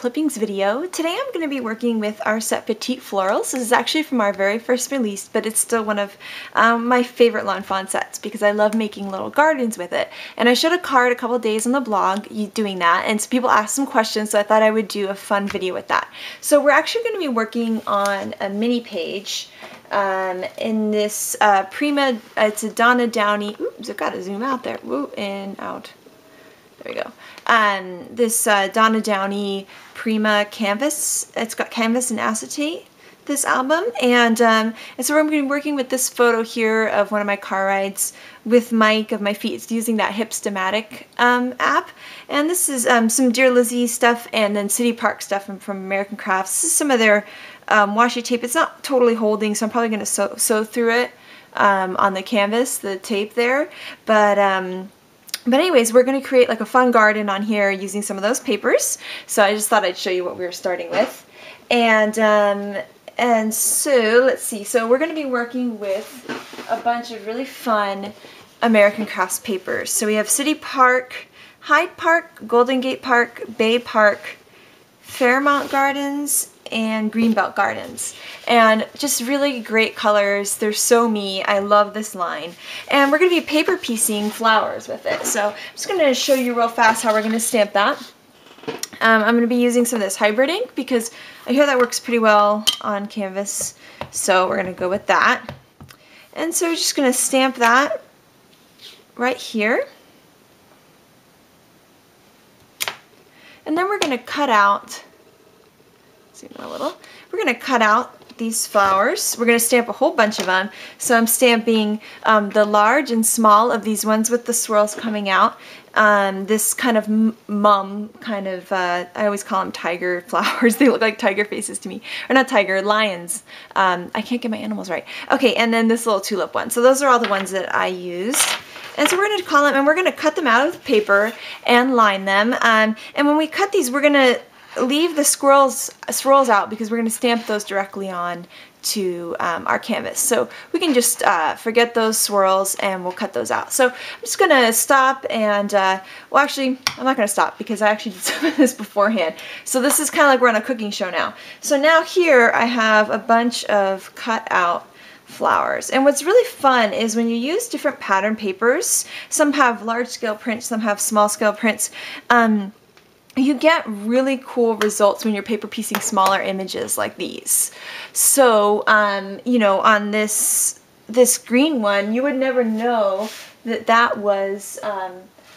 clippings video. Today I'm going to be working with our set Petite Florals. This is actually from our very first release, but it's still one of my favorite Lawn Fawn sets because I love making little gardens with it. And I showed a card a couple days on the blog doing that, and so people asked some questions, so I thought I would do a fun video with that. So we're actually going to be working on a mini page in this Prima, it's a Donna Downey, oops, I've got to zoom out there, woo, and out. There we go. This Donna Downey Prima canvas. It's got canvas and acetate, this album. And so I'm going to be working with this photo here of one of my car rides with Mike of my feet. It's using that Hipstamatic app. And this is some Dear Lizzie stuff and then City Park stuff from American Crafts. This is some of their washi tape. It's not totally holding, so I'm probably going to sew through it on the canvas, the tape there. But anyways, we're going to create like a fun garden on here using some of those papers. So I just thought I'd show you what we were starting with. And so let's see. So we're going to be working with a bunch of really fun American Crafts papers. So we have City Park, Hyde Park, Golden Gate Park, Bay Park, Fairmont Gardens, and Greenbelt Gardens, and just really great colors. They're so me. I love this line, and we're going to be paper piecing flowers with it. So I'm just going to show you real fast how we're going to stamp that. I'm going to be using some of this hybrid ink because I hear that works pretty well on canvas, so we're going to go with that. And so we're just going to stamp that right here, and then we're going to cut out, zoom in a little, we're going to cut out these flowers. We're going to stamp a whole bunch of them. So I'm stamping the large and small of these ones with the swirls coming out. This kind of mum kind of, I always call them tiger flowers. They look like tiger faces to me. Or not tiger, lions. I can't get my animals right. Okay, and then this little tulip one. So those are all the ones that I used. And so we're going to call them, and we're going to cut them out of the paper and line them. And when we cut these, we're going to leave the swirls out because we're going to stamp those directly on to our canvas. So we can just forget those swirls and we'll cut those out. So I'm just going to stop and, well actually I'm not going to stop because I actually did some of this beforehand. So this is kind of like we're on a cooking show now. So now here I have a bunch of cut out flowers. And what's really fun is when you use different pattern papers, some have large scale prints, some have small scale prints, you get really cool results when you're paper piecing smaller images like these. So, you know, on this green one, you would never know that that was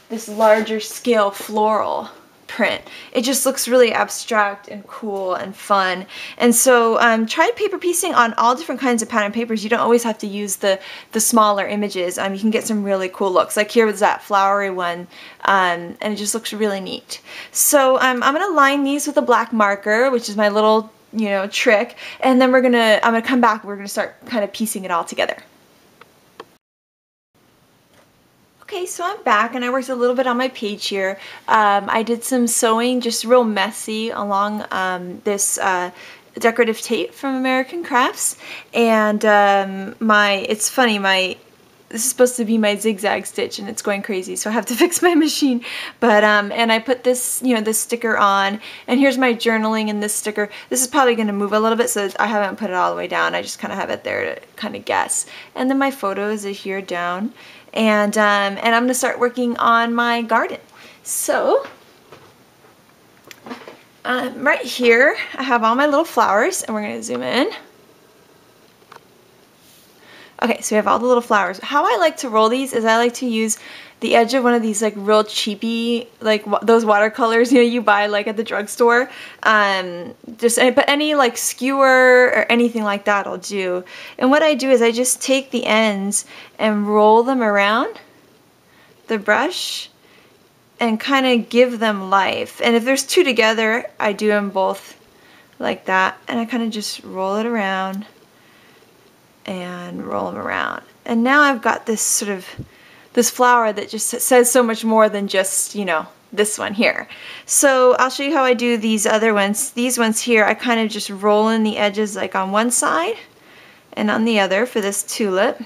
this larger scale floral print. It just looks really abstract and cool and fun. And so try paper piecing on all different kinds of pattern papers. You don't always have to use the smaller images. You can get some really cool looks. Like here was that flowery one, and it just looks really neat. So I'm going to line these with a black marker, which is my little, you know, trick. And then I'm going to come back. We're going to start kind of piecing it all together. Okay, so I'm back and I worked a little bit on my page here. I did some sewing, just real messy, along this decorative tape from American Crafts. And it's funny, this is supposed to be my zigzag stitch and it's going crazy, so I have to fix my machine. But and I put this, you know, this sticker on, and here's my journaling in this sticker. This is probably going to move a little bit, so I haven't put it all the way down. I just kind of have it there to kind of guess. And then my photos are here down. And I'm going to start working on my garden. So, right here, I have all my little flowers, and we're going to zoom in. Okay, so we have all the little flowers. How I like to roll these is I like to use the edge of one of these like real cheapy, like those watercolors, you know, you buy like at the drugstore. But any like skewer or anything like that will do. And what I do is I just take the ends and roll them around the brush and kind of give them life. And if there's two together, I do them both like that. And I kind of just roll it around and roll them around. And now I've got this sort of this flower that just says so much more than just, you know, this one here. So I'll show you how I do these other ones. These ones here, I kind of just roll in the edges like on one side and on the other for this tulip.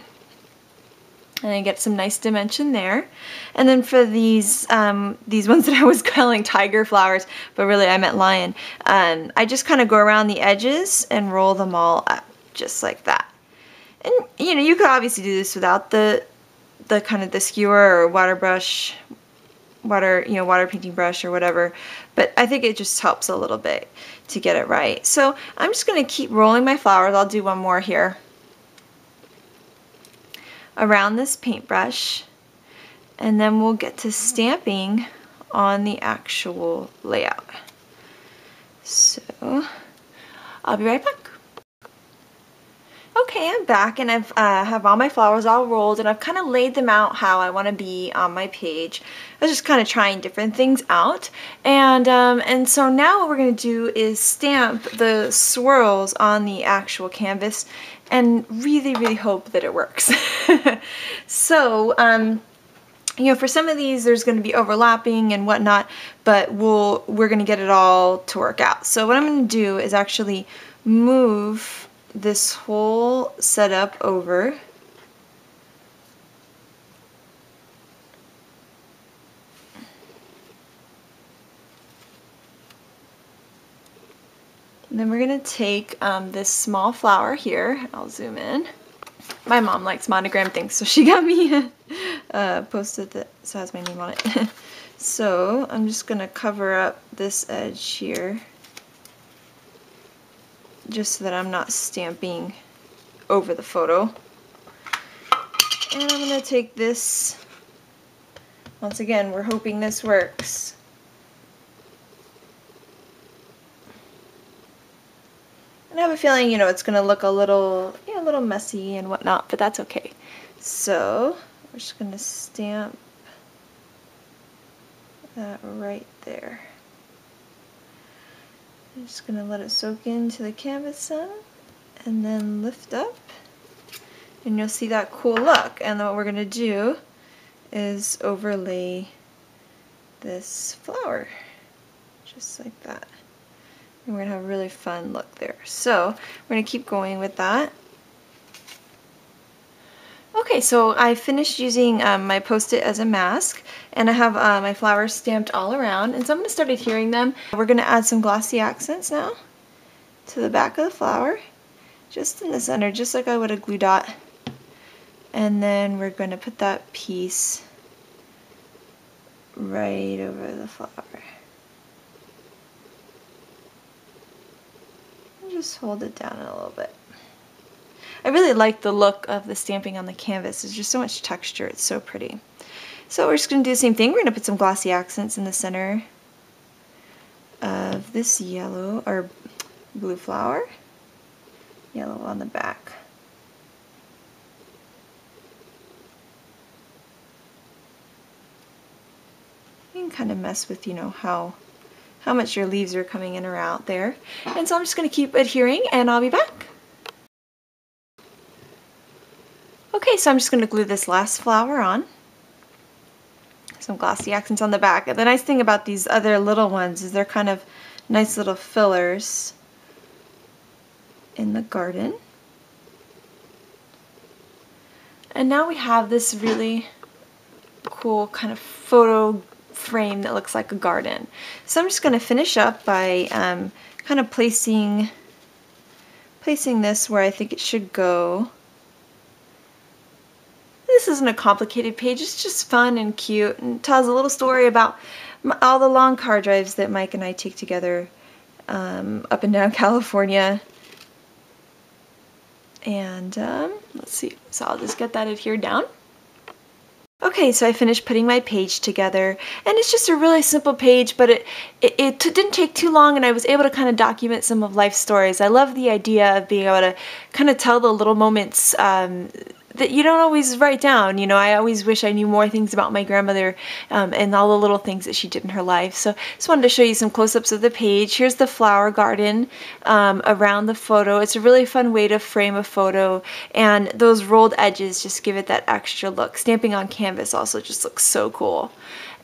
And I get some nice dimension there. And then for these ones that I was calling tiger flowers, but really I meant lion, I just kind of go around the edges and roll them all up, just like that. And you know, you could obviously do this without the kind of the skewer or water brush, water painting brush or whatever, but I think it just helps a little bit to get it right. So I'm just going to keep rolling my flowers. I'll do one more here around this paintbrush, and then we'll get to stamping on the actual layout. So I'll be right back. Okay, I'm back, and I've have all my flowers all rolled, and I've kind of laid them out how I want to be on my page. I was just kind of trying different things out, and so now what we're going to do is stamp the swirls on the actual canvas, and really hope that it works. So, you know, for some of these there's going to be overlapping and whatnot, but we're going to get it all to work out. So what I'm going to do is actually move this whole setup over. And then we're going to take this small flower here. I'll zoom in. My mom likes monogram things, so she got me a post-it that has my name on it. So I'm just going to cover up this edge here, just so that I'm not stamping over the photo. And I'm going to take this, once again, we're hoping this works. And I have a feeling, you know, it's going to look a little messy and whatnot, but that's okay. So we're just going to stamp that right there. I'm just going to let it soak into the canvas some, and then lift up, and you'll see that cool look. And then what we're going to do is overlay this flower, just like that. And we're going to have a really fun look there. So we're going to keep going with that. Okay, so I finished using my Post-it as a mask, and I have my flowers stamped all around, and so I'm going to start adhering them. We're going to add some glossy accents now to the back of the flower, just in the center, just like I would a glue dot. And then we're going to put that piece right over the flower. And just hold it down a little bit. I really like the look of the stamping on the canvas. There's just so much texture. It's so pretty. So we're just going to do the same thing. We're going to put some glossy accents in the center of this yellow or blue flower. Yellow on the back. You can kind of mess with, you know, how much your leaves are coming in or out there. And so I'm just going to keep adhering, and I'll be back. Okay, so I'm just going to glue this last flower on. Some glossy accents on the back. The nice thing about these other little ones is they're kind of nice little fillers in the garden. And now we have this really cool kind of photo frame that looks like a garden. So I'm just going to finish up by kind of placing this where I think it should go. This isn't a complicated page, it's just fun and cute, and tells a little story about all the long car drives that Mike and I take together up and down California. And let's see, so I'll just get that adhered down. Okay, so I finished putting my page together, and it's just a really simple page, but it didn't take too long, and I was able to kind of document some of life stories. I love the idea of being able to kind of tell the little moments that you don't always write down. You know, I always wish I knew more things about my grandmother and all the little things that she did in her life. So just wanted to show you some close-ups of the page. Here's the flower garden around the photo. It's a really fun way to frame a photo, and those rolled edges just give it that extra look. Stamping on canvas also just looks so cool.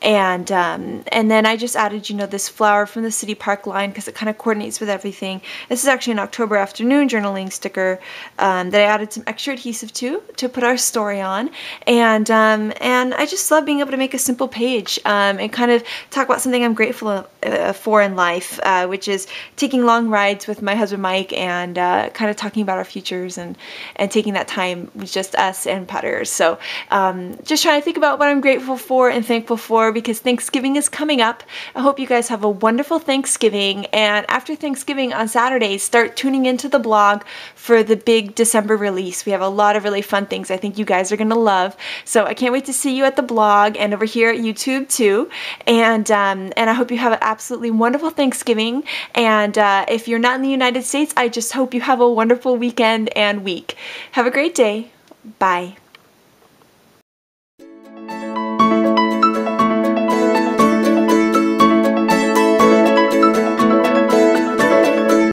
And then I just added, you know, this flower from the city park line because it kind of coordinates with everything. This is actually an October afternoon journaling sticker that I added some extra adhesive to put our story on. And I just love being able to make a simple page and kind of talk about something I'm grateful for in life, which is taking long rides with my husband Mike and kind of talking about our futures and taking that time with just us and putters. So just trying to think about what I'm grateful for and thankful for, because Thanksgiving is coming up. I hope you guys have a wonderful Thanksgiving, and after Thanksgiving on Saturdays, start tuning into the blog for the big December release. We have a lot of really fun things I think you guys are going to love. So I can't wait to see you at the blog and over here at YouTube too. And I hope you have an absolutely wonderful Thanksgiving. And if you're not in the United States, I just hope you have a wonderful weekend and week. Have a great day. Bye.